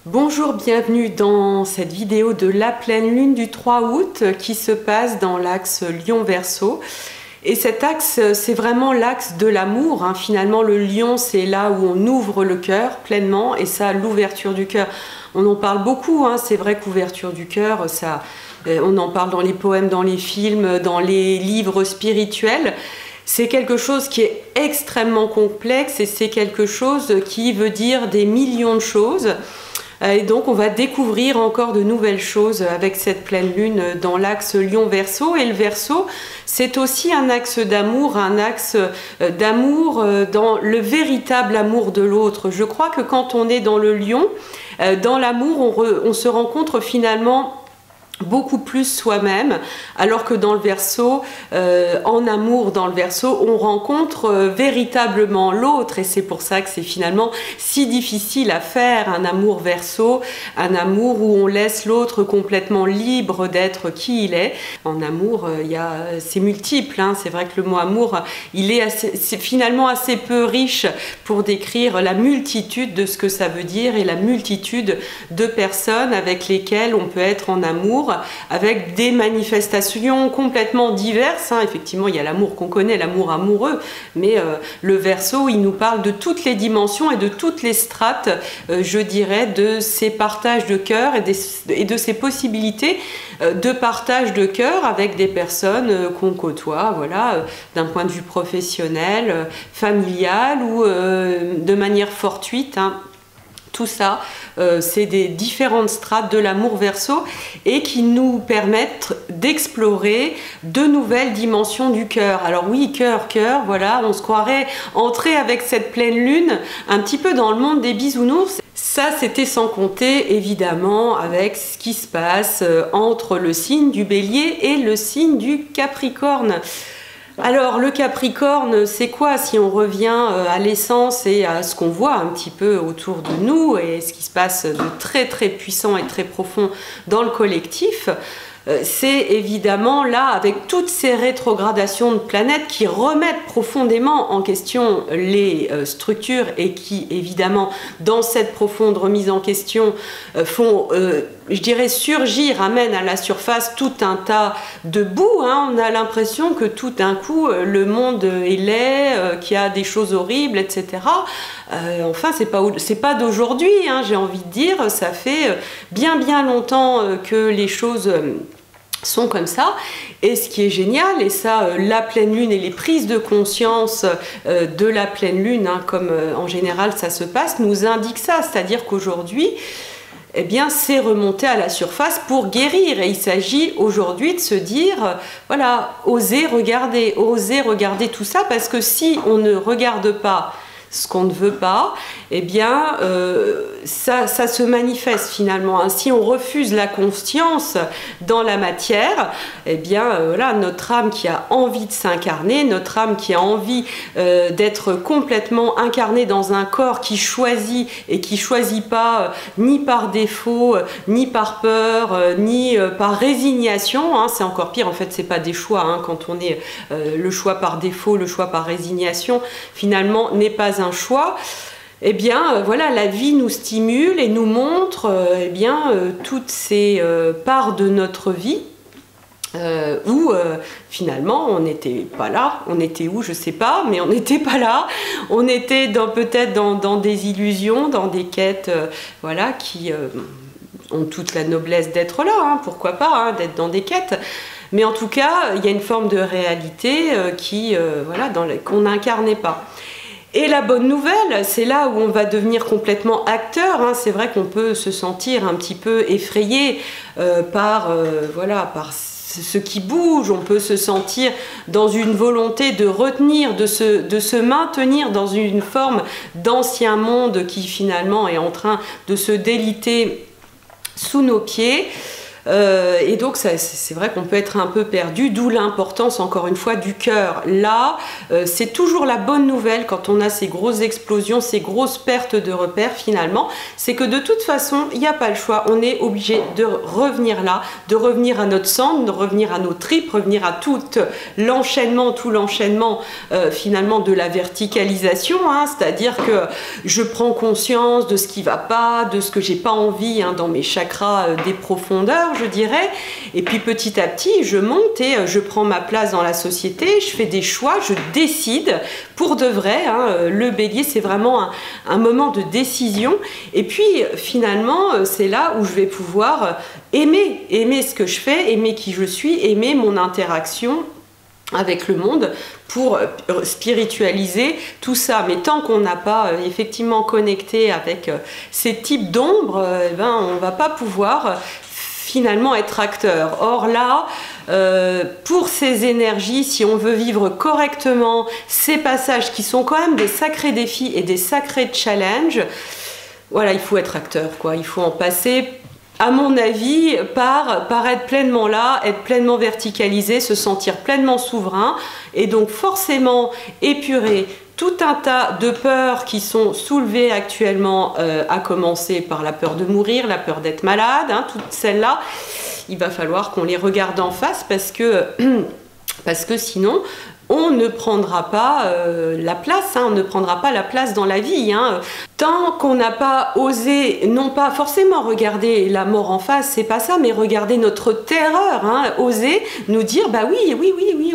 Bonjour, bienvenue dans cette vidéo de la pleine lune du 3 août qui se passe dans l'axe Lion-Verseau. Et cet axe, c'est vraiment l'axe de l'amour. Finalement, le lion, c'est là où on ouvre le cœur pleinement, et ça, l'ouverture du cœur. On en parle beaucoup, c'est vrai qu'ouverture du cœur, on en parle dans les poèmes, dans les films, dans les livres spirituels. C'est quelque chose qui est extrêmement complexe et c'est quelque chose qui veut dire des millions de choses. Et donc on va découvrir encore de nouvelles choses avec cette pleine lune dans l'axe Lion-Verseau. Et le Verseau, c'est aussi un axe d'amour dans le véritable amour de l'autre. Je crois que quand on est dans le Lion, dans l'amour, on se rencontre finalement beaucoup plus soi-même, alors que dans le Verseau, en amour dans le Verseau, on rencontre véritablement l'autre, et c'est pour ça que c'est finalement si difficile à faire, un amour Verseau, un amour où on laisse l'autre complètement libre d'être qui il est. En amour, c'est multiple, c'est vrai que le mot amour, c'est finalement assez peu riche pour décrire la multitude de ce que ça veut dire et la multitude de personnes avec lesquelles on peut être en amour, avec des manifestations complètement diverses. Effectivement, il y a l'amour qu'on connaît, l'amour amoureux, mais le Verseau, il nous parle de toutes les dimensions et de toutes les strates, je dirais, de ces partages de cœur et de ces possibilités de partage de cœur avec des personnes qu'on côtoie, voilà, d'un point de vue professionnel, familial ou de manière fortuite. Tout ça, c'est des différentes strates de l'amour Verseau et qui nous permettent d'explorer de nouvelles dimensions du cœur. Alors oui, cœur, voilà, on se croirait entrer avec cette pleine lune un petit peu dans le monde des bisounours. Ça, c'était sans compter, évidemment, avec ce qui se passe entre le signe du Bélier et le signe du Capricorne. Alors le Capricorne, c'est quoi si on revient à l'essence et à ce qu'on voit un petit peu autour de nous et ce qui se passe de très très puissant et très profond dans le collectif? C'est évidemment là, avec toutes ces rétrogradations de planètes qui remettent profondément en question les structures et qui, évidemment, dans cette profonde remise en question, font, je dirais, surgir, amènent à la surface tout un tas de boue. On a l'impression que tout d'un coup, le monde est laid, qu'il y a des choses horribles, etc. Enfin, c'est pas d'aujourd'hui, j'ai envie de dire. Ça fait bien longtemps que les choses sont comme ça, et ce qui est génial, et ça, la pleine lune et les prises de conscience de la pleine lune, comme en général ça se passe, nous indiquent ça, c'est-à-dire qu'aujourd'hui, eh bien, c'est remonter à la surface pour guérir, et il s'agit aujourd'hui de se dire, voilà, oser regarder tout ça, parce que si on ne regarde pas ce qu'on ne veut pas, eh bien, ça se manifeste finalement. Si on refuse la conscience dans la matière, eh bien, voilà, notre âme qui a envie de s'incarner, notre âme qui a envie d'être complètement incarnée dans un corps qui choisit et qui choisit pas ni par défaut, ni par peur, ni par résignation. C'est encore pire, en fait, c'est pas des choix. Quand on est le choix par défaut, le choix par résignation, finalement, n'est pas un choix. Eh bien, voilà, la vie nous stimule et nous montre toutes ces parts de notre vie où finalement on n'était pas là. On était où, je sais pas, mais on n'était pas là. On était peut-être dans des illusions, dans des quêtes voilà, qui ont toute la noblesse d'être là, pourquoi pas, d'être dans des quêtes. Mais en tout cas, il y a une forme de réalité qu'on n'incarnait pas. Et la bonne nouvelle, c'est là où on va devenir complètement acteur. C'est vrai qu'on peut se sentir un petit peu effrayé par ce qui bouge. On peut se sentir dans une volonté de retenir, de se maintenir dans une forme d'ancien monde qui finalement est en train de se déliter sous nos pieds. Et donc c'est vrai qu'on peut être un peu perdu, d'où l'importance encore une fois du cœur. Là, c'est toujours la bonne nouvelle quand on a ces grosses explosions, ces grosses pertes de repères finalement, c'est que de toute façon, il n'y a pas le choix, on est obligé de revenir là, de revenir à notre centre, de revenir à nos tripes, revenir à tout l'enchaînement finalement de la verticalisation, hein, c'est-à-dire que je prends conscience de ce qui ne va pas, de ce que j'ai pas envie dans mes chakras des profondeurs, je dirais, et puis petit à petit je monte et je prends ma place dans la société, je fais des choix, je décide pour de vrai, hein, le bélier c'est vraiment un moment de décision, et puis finalement c'est là où je vais pouvoir aimer ce que je fais, aimer qui je suis, aimer mon interaction avec le monde pour spiritualiser tout ça. Mais tant qu'on n'a pas effectivement connecté avec ces types d'ombres, on ne va pas pouvoir finalement être acteur. Or là, pour ces énergies, si on veut vivre correctement ces passages qui sont quand même des sacrés défis et des sacrés challenges, voilà, il faut être acteur, quoi. Il faut en passer, à mon avis, par être pleinement là, être pleinement verticalisé, se sentir pleinement souverain et donc forcément épurer tout un tas de peurs qui sont soulevées actuellement, à commencer par la peur de mourir, la peur d'être malade, hein, toutes celles-là, il va falloir qu'on les regarde en face parce que sinon on ne prendra pas la place, hein, on ne prendra pas la place dans la vie. Hein. Tant qu'on n'a pas osé, non pas forcément regarder la mort en face, c'est pas ça, mais regarder notre terreur, hein, oser nous dire, bah oui,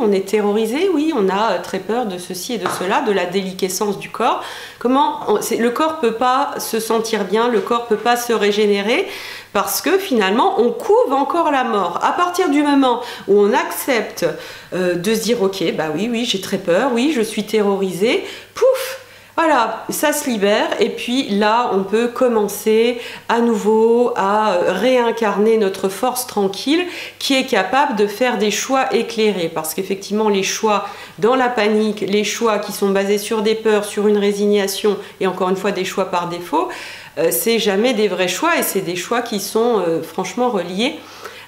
on est terrorisé, oui, on a très peur de ceci et de cela, de la déliquescence du corps. Le corps peut pas se sentir bien, le corps peut pas se régénérer, parce que finalement on couve encore la mort. À partir du moment où on accepte de se dire ok, bah oui, j'ai très peur, oui, je suis terrorisée, pouf, voilà, ça se libère et puis là on peut commencer à nouveau à réincarner notre force tranquille qui est capable de faire des choix éclairés, parce qu'effectivement les choix dans la panique, les choix qui sont basés sur des peurs, sur une résignation et encore une fois des choix par défaut, c'est jamais des vrais choix et c'est des choix qui sont franchement reliés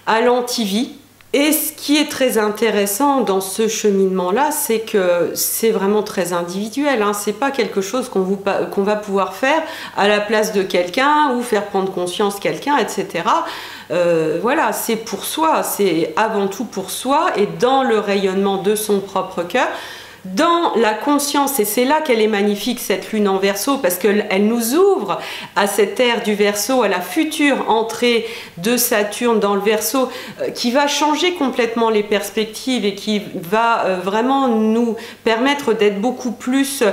à l'antivie. Et ce qui est très intéressant dans ce cheminement-là, c'est que c'est vraiment très individuel, hein. C'est pas quelque chose qu'on va pouvoir faire à la place de quelqu'un ou faire prendre conscience quelqu'un, etc. Voilà, c'est pour soi, c'est avant tout pour soi et dans le rayonnement de son propre cœur. Dans la conscience, et c'est là qu'elle est magnifique cette lune en Verseau, parce qu'elle nous ouvre à cette ère du Verseau, à la future entrée de Saturne dans le Verseau, qui va changer complètement les perspectives et qui va vraiment nous permettre d'être beaucoup plus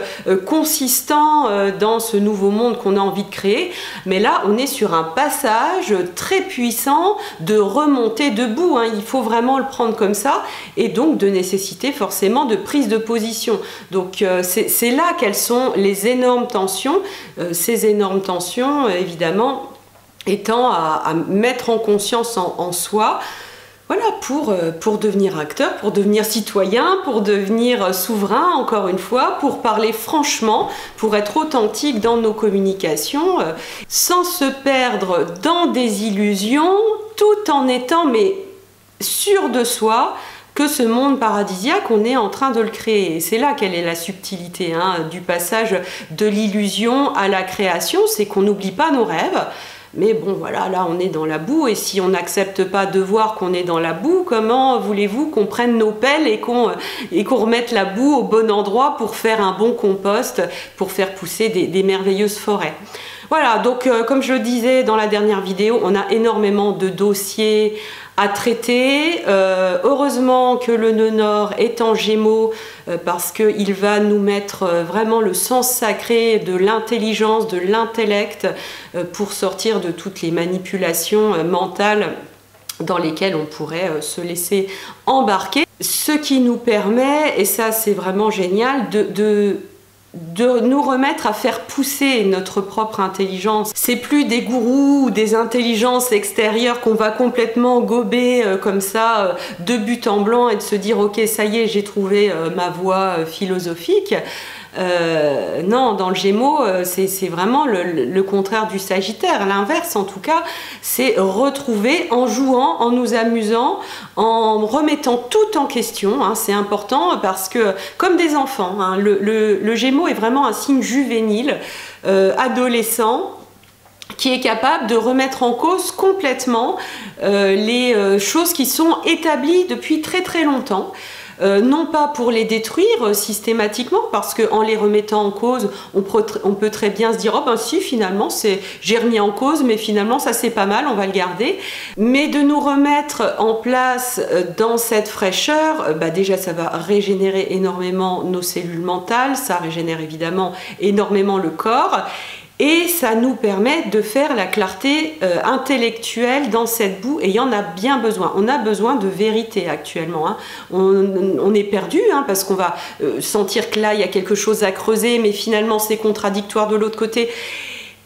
consistants dans ce nouveau monde qu'on a envie de créer. Mais là, on est sur un passage très puissant de remonter debout, hein. Il faut vraiment le prendre comme ça, et donc de nécessiter forcément de prise de position. Donc c'est là quelles sont les énormes tensions, ces énormes tensions évidemment étant à mettre en conscience en soi, voilà, pour devenir acteur, pour devenir citoyen, pour devenir souverain, encore une fois, pour parler franchement, pour être authentique dans nos communications, sans se perdre dans des illusions, tout en étant sûr de soi, que ce monde paradisiaque, on est en train de le créer. Et c'est là quelle est la subtilité, hein, du passage de l'illusion à la création, c'est qu'on n'oublie pas nos rêves. Mais bon, voilà, là on est dans la boue, et si on n'accepte pas de voir qu'on est dans la boue, comment voulez-vous qu'on prenne nos pelles et qu'on remette la boue au bon endroit pour faire un bon compost, pour faire pousser des merveilleuses forêts? Voilà, donc comme je le disais dans la dernière vidéo, on a énormément de dossiers à traiter. Heureusement que le nœud nord est en Gémeaux, parce qu'il va nous mettre vraiment le sens sacré de l'intelligence, de l'intellect, pour sortir de toutes les manipulations mentales dans lesquelles on pourrait se laisser embarquer. Ce qui nous permet, et ça c'est vraiment génial, de nous remettre à faire pousser notre propre intelligence. C'est plus des gourous ou des intelligences extérieures qu'on va complètement gober comme ça de but en blanc et de se dire ok, ça y est, j'ai trouvé ma voie philosophique. Non, dans le Gémeaux, c'est vraiment le contraire du Sagittaire. L'inverse, en tout cas, c'est retrouver en jouant, en nous amusant, en remettant tout en question. Hein, c'est important parce que, comme des enfants, hein, le Gémeaux est vraiment un signe juvénile, adolescent, qui est capable de remettre en cause complètement les choses qui sont établies depuis très très longtemps. Non pas pour les détruire systématiquement, parce qu'en les remettant en cause, on peut très bien se dire « Oh ben si, finalement, j'ai remis en cause, mais finalement, ça c'est pas mal, on va le garder. » Mais de nous remettre en place dans cette fraîcheur, bah déjà ça va régénérer énormément nos cellules mentales, ça régénère évidemment énormément le corps. Et ça nous permet de faire la clarté intellectuelle dans cette boue, et il y en a bien besoin. On a besoin de vérité actuellement. Hein. On est perdu, hein, parce qu'on va sentir que là, il y a quelque chose à creuser, mais finalement, c'est contradictoire de l'autre côté.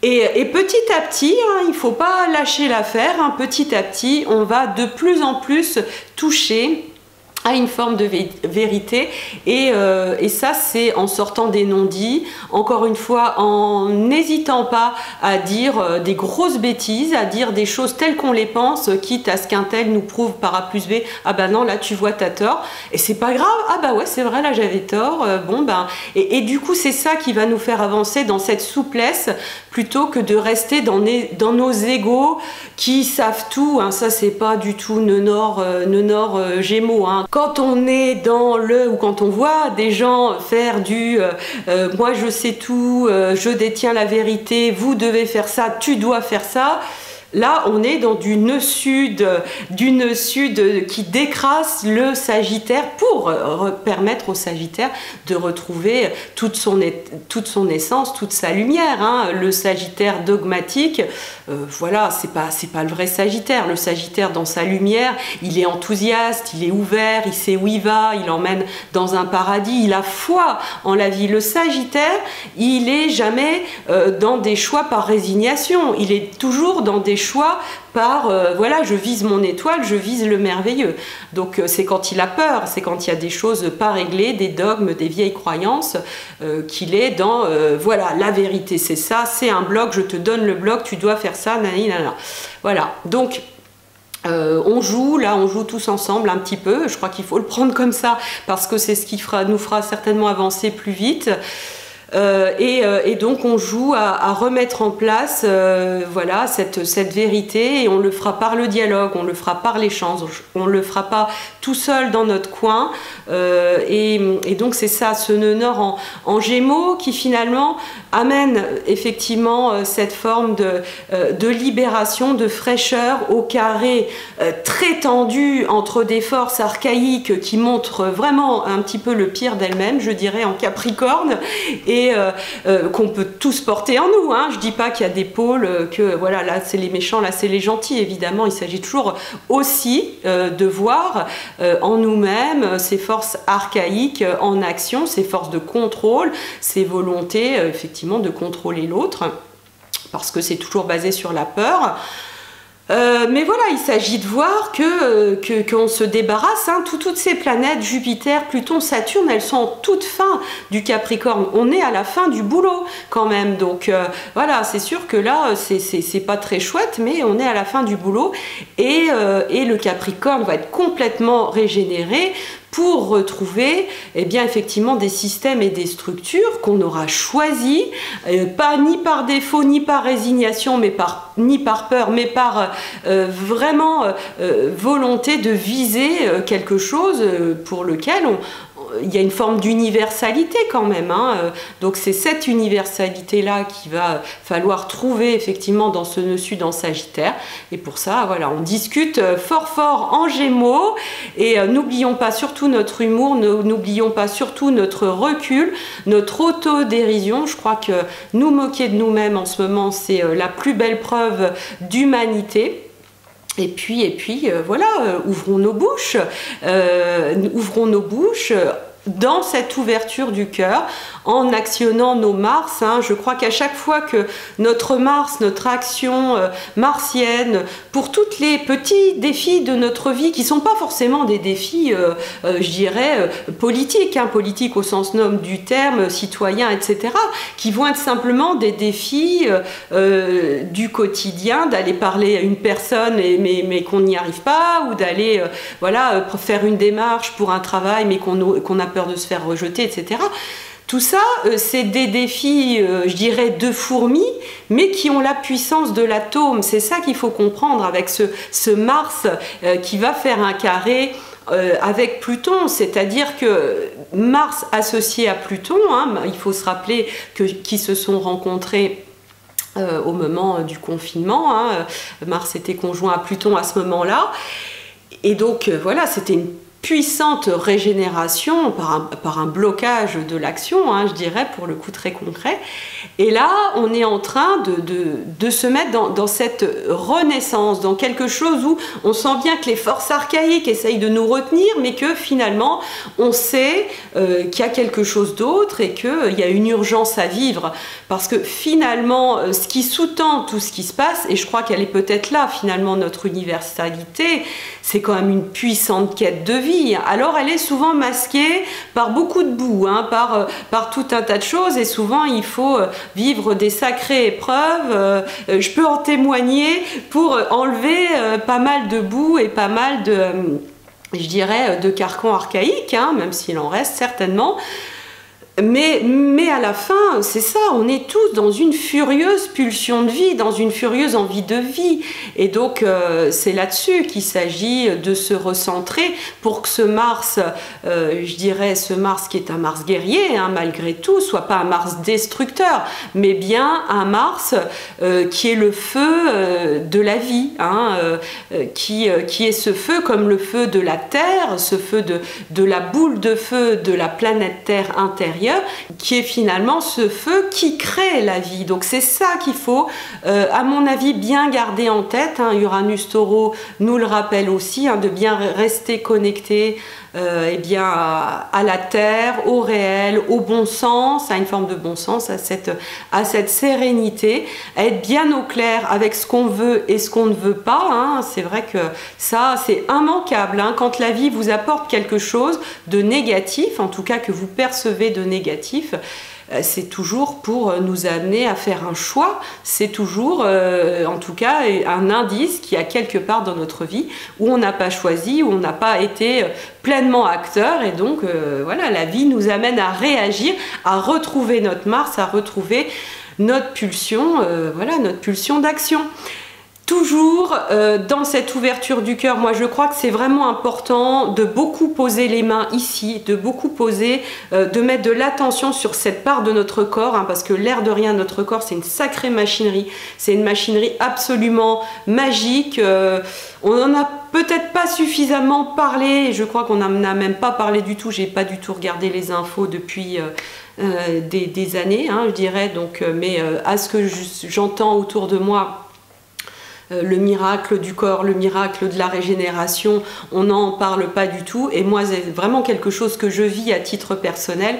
Et petit à petit, hein, il ne faut pas lâcher l'affaire, hein, petit à petit, on va de plus en plus toucher à une forme de vérité, et ça c'est en sortant des non-dits, encore une fois en n'hésitant pas à dire des grosses bêtises, à dire des choses telles qu'on les pense, quitte à ce qu'un tel nous prouve par A plus B, ah bah non là tu vois t'as tort, et c'est pas grave, ah bah ouais c'est vrai là j'avais tort, bon ben, et du coup c'est ça qui va nous faire avancer dans cette souplesse, plutôt que de rester dans nos égos qui savent tout, hein. Ça c'est pas du tout Nenor Gémeaux, hein. Quand on est dans ou quand on voit des gens faire du moi je sais tout, je détiens la vérité, vous devez faire ça, tu dois faire ça. Là, on est dans du nœud sud qui décrasse le Sagittaire pour permettre au Sagittaire de retrouver toute son essence, toute sa lumière. Hein. Le Sagittaire dogmatique, voilà, c'est pas le vrai Sagittaire. Le Sagittaire, dans sa lumière, il est enthousiaste, il est ouvert, il sait où il va, il emmène dans un paradis, il a foi en la vie. Le Sagittaire, il est jamais dans des choix par résignation, il est toujours dans des choix par voilà, je vise mon étoile, je vise le merveilleux. Donc c'est quand il a peur, c'est quand il y a des choses pas réglées, des dogmes, des vieilles croyances, qu'il est dans voilà, la vérité c'est ça, c'est un bloc, je te donne le bloc, tu dois faire ça, nanana. Voilà, donc on joue tous ensemble un petit peu, je crois qu'il faut le prendre comme ça parce que c'est ce qui nous fera certainement avancer plus vite. Et donc on joue à remettre en place voilà, cette vérité, et on le fera par le dialogue, on le fera par l'échange, on le fera pas tout seul dans notre coin, et donc c'est ça, ce nœud nord en Gémeaux qui finalement amène effectivement cette forme de libération, de fraîcheur au carré très tendu entre des forces archaïques qui montrent vraiment un petit peu le pire d'elles-mêmes, je dirais en Capricorne, et qu'on peut tous porter en nous, hein. Je dis pas qu'il y a des pôles, que voilà, là c'est les méchants, là c'est les gentils, évidemment il s'agit toujours aussi de voir en nous-mêmes ces forces archaïques en action, ces forces de contrôle, ces volontés effectivement de contrôler l'autre, parce que c'est toujours basé sur la peur. Mais voilà, il s'agit de voir qu'on se débarrasse, hein, toutes ces planètes, Jupiter, Pluton, Saturne, elles sont en toute fin du Capricorne. On est à la fin du boulot quand même, donc voilà, c'est sûr que là, c'est pas très chouette, mais on est à la fin du boulot, et le Capricorne va être complètement régénéré pour retrouver eh bien, effectivement des systèmes et des structures qu'on aura choisis, pas ni par défaut, ni par résignation, ni par peur, mais par vraiment volonté de viser quelque chose pour lequel il y a une forme d'universalité quand même, hein. Donc c'est cette universalité-là qu'il va falloir trouver effectivement dans ce nœud sud en Sagittaire. Et pour ça, voilà, on discute fort en Gémeaux. Et n'oublions pas surtout notre humour, n'oublions pas surtout notre recul, notre autodérision. Je crois que nous moquer de nous-mêmes en ce moment, c'est la plus belle preuve d'humanité. Et puis voilà, ouvrons nos bouches, dans cette ouverture du cœur, en actionnant nos Mars. Je crois qu'à chaque fois que notre Mars, notre action martienne, pour tous les petits défis de notre vie, qui ne sont pas forcément des défis, je dirais, politiques, politiques au sens noble du terme, citoyens, etc., qui vont être simplement des défis du quotidien, d'aller parler à une personne mais qu'on n'y arrive pas, ou d'aller voilà, faire une démarche pour un travail mais qu'on a peur de se faire rejeter, etc. Tout ça, c'est des défis, je dirais, de fourmis, mais qui ont la puissance de l'atome. C'est ça qu'il faut comprendre avec ce Mars qui va faire un carré avec Pluton, c'est-à-dire que Mars associé à Pluton, il faut se rappeler qu'ils se sont rencontrés au moment du confinement. Mars était conjoint à Pluton à ce moment-là. Et donc, voilà, c'était une puissante régénération par un blocage de l'action, je dirais, pour le coup très concret. Et là, on est en train de se mettre dans cette renaissance, dans quelque chose où on sent bien que les forces archaïques essayent de nous retenir, mais que finalement, on sait qu'il y a quelque chose d'autre et qu'il y a une urgence à vivre. Parce que finalement, ce qui sous-tend tout ce qui se passe, et je crois qu'elle est peut-être là, finalement, notre universalité, c'est quand même une puissante quête de vie. Alors, elle est souvent masquée par beaucoup de boue, par tout un tas de choses, et souvent, il faut vivre des sacrées épreuves. Je peux en témoigner pour enlever pas mal de boue et pas mal de, je dirais, de carcans archaïques, même s'il en reste certainement. Mais à la fin, c'est ça, on est tous dans une furieuse pulsion de vie, dans une furieuse envie de vie. Et donc, c'est là-dessus qu'il s'agit de se recentrer pour que ce Mars, je dirais, ce Mars qui est un Mars guerrier, malgré tout, soit pas un Mars destructeur, mais bien un Mars qui est le feu de la vie, qui est ce feu comme le feu de la Terre, ce feu de la boule de feu de la planète Terre intérieure, qui est finalement ce feu qui crée la vie. Donc c'est ça qu'il faut, à mon avis, bien garder en tête. Uranus Taureau nous le rappelle aussi, de bien rester connecté à la Terre, au réel, au bon sens, à une forme de bon sens, à cette sérénité, à être bien au clair avec ce qu'on veut et ce qu'on ne veut pas. C'est vrai que ça, c'est immanquable. Quand la vie vous apporte quelque chose de négatif, en tout cas que vous percevez de négatif, c'est toujours pour nous amener à faire un choix, c'est toujours en tout cas un indice qui a quelque part dans notre vie où on n'a pas choisi, où on n'a pas été pleinement acteur, et donc voilà, la vie nous amène à réagir, à retrouver notre Mars, à retrouver notre pulsion, voilà, notre pulsion d'action. Toujours dans cette ouverture du cœur, moi je crois que c'est vraiment important de beaucoup poser les mains ici, de beaucoup poser, de mettre de l'attention sur cette part de notre corps, parce que l'air de rien, notre corps, c'est une sacrée machinerie, c'est une machinerie absolument magique. On n'en a peut-être pas suffisamment parlé, et je crois qu'on n'en a même pas parlé du tout, j'ai pas du tout regardé les infos depuis des années, je dirais, donc, mais à ce que j'entends autour de moi, le miracle du corps, le miracle de la régénération, on n'en parle pas du tout, et moi c'est vraiment quelque chose que je vis à titre personnel.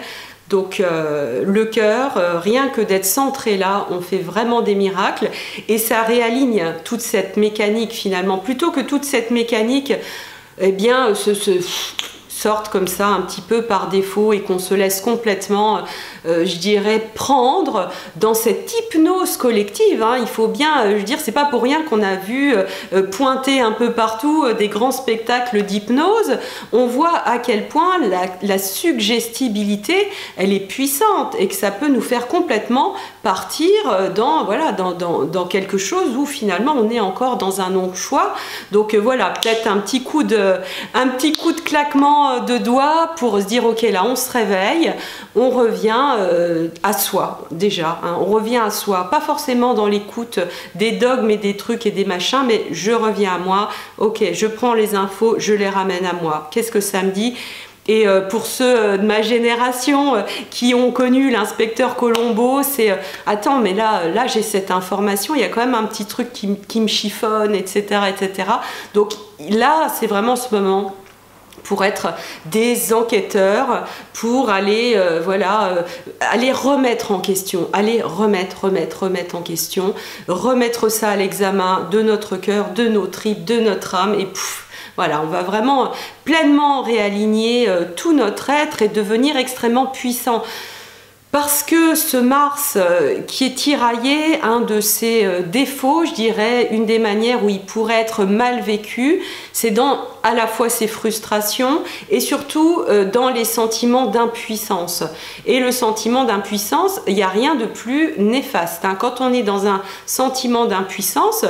Donc le cœur, rien que d'être centré là, on fait vraiment des miracles, et ça réaligne toute cette mécanique finalement, plutôt que toute cette mécanique sorte comme ça un petit peu par défaut, et qu'on se laisse complètement, je dirais, prendre dans cette hypnose collective. Il faut bien, je dire, c'est pas pour rien qu'on a vu pointer un peu partout des grands spectacles d'hypnose. On voit à quel point la suggestibilité, elle est puissante, et que ça peut nous faire complètement partir dans quelque chose où finalement on est encore dans un non-choix. Donc voilà, peut-être un petit coup de claquement de doigts pour se dire ok, là on se réveille, on revient à soi déjà, on revient à soi, pas forcément dans l'écoute des dogmes et des trucs et des machins, mais je reviens à moi, ok, je prends les infos, je les ramène à moi, qu'est-ce que ça me dit? Et pour ceux de ma génération qui ont connu l'inspecteur Colombo, c'est attends, mais là j'ai cette information, il y a quand même un petit truc qui me chiffonne, etc., etc. Donc là, c'est vraiment ce moment pour être des enquêteurs, pour aller, aller remettre en question, aller remettre en question, remettre ça à l'examen de notre cœur, de nos tripes, de notre âme, et pouf, voilà, on va vraiment pleinement réaligner tout notre être et devenir extrêmement puissant. Parce que ce Mars qui est tiraillé, un de ses défauts, je dirais, une des manières où il pourrait être mal vécu, c'est dans à la fois ses frustrations et surtout dans les sentiments d'impuissance. Et le sentiment d'impuissance, il n'y a rien de plus néfaste. Hein. Quand on est dans un sentiment d'impuissance,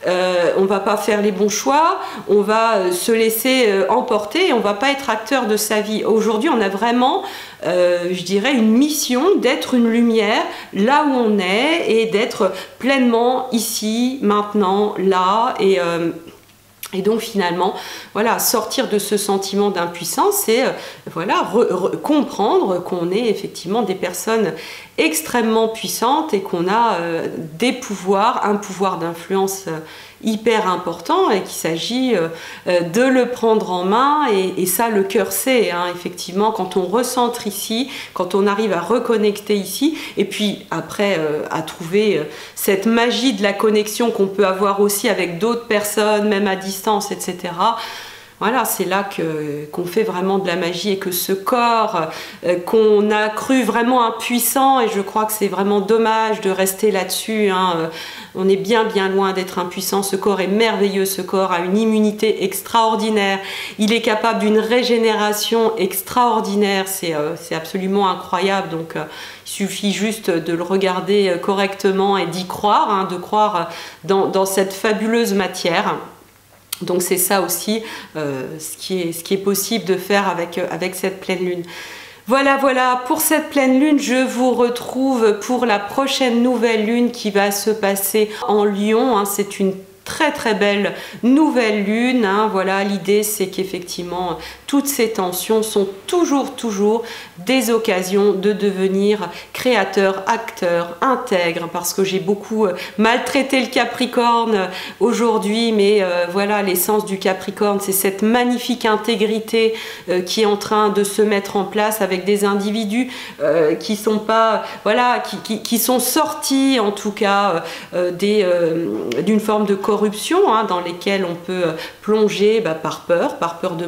on ne va pas faire les bons choix, on va se laisser emporter et on ne va pas être acteur de sa vie. Aujourd'hui, on a vraiment, je dirais, une mission d'être une lumière là où on est et d'être pleinement ici, maintenant, là. Et donc finalement, voilà, sortir de ce sentiment d'impuissance, c'est voilà, comprendre qu'on est effectivement des personnes extrêmement puissantes et qu'on a des pouvoirs, un pouvoir d'influence hyper important et qu'il s'agit de le prendre en main et ça le cœur sait, hein, effectivement, quand on recentre ici, quand on arrive à reconnecter ici et puis après à trouver cette magie de la connexion qu'on peut avoir aussi avec d'autres personnes, même à distance, etc. Voilà, c'est là qu'on fait vraiment de la magie et que ce corps qu'on a cru vraiment impuissant, et je crois que c'est vraiment dommage de rester là-dessus, hein, on est bien loin d'être impuissant, ce corps est merveilleux, ce corps a une immunité extraordinaire, il est capable d'une régénération extraordinaire, c'est absolument incroyable, donc il suffit juste de le regarder correctement et d'y croire, hein, de croire dans cette fabuleuse matière. Donc c'est ça aussi ce qui est possible de faire avec cette pleine lune. Voilà, pour cette pleine lune, je vous retrouve pour la prochaine nouvelle lune qui va se passer en Lion. Hein, c'est une très belle nouvelle lune, hein. Voilà, l'idée c'est qu'effectivement toutes ces tensions sont toujours des occasions de devenir créateur, acteur, intègre, parce que j'ai beaucoup maltraité le Capricorne aujourd'hui, mais voilà, l'essence du Capricorne, c'est cette magnifique intégrité qui est en train de se mettre en place avec des individus qui sont pas, voilà, qui sont sortis en tout cas d'une forme de corruption, hein, dans lesquelles on peut plonger par peur de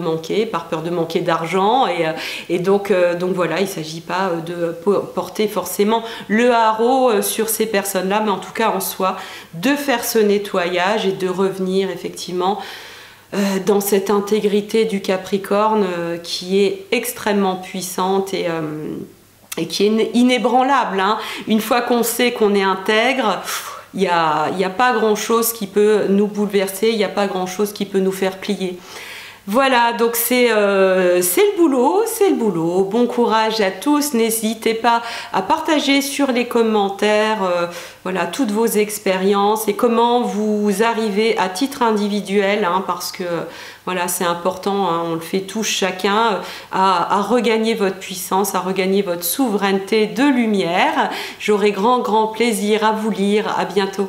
manquer d'argent, et donc voilà, il ne s'agit pas de porter forcément le haro sur ces personnes-là, mais en tout cas en soi, de faire ce nettoyage et de revenir effectivement dans cette intégrité du Capricorne qui est extrêmement puissante et qui est inébranlable, hein. Une fois qu'on sait qu'on est intègre, il n'y a pas grand-chose qui peut nous bouleverser, il n'y a pas grand-chose qui peut nous faire plier. Voilà, donc c'est le boulot. Bon courage à tous. N'hésitez pas à partager sur les commentaires voilà, toutes vos expériences et comment vous arrivez à titre individuel, hein, parce que voilà, c'est important, hein, on le fait tous chacun, à regagner votre puissance, à regagner votre souveraineté de lumière. J'aurai grand plaisir à vous lire. À bientôt.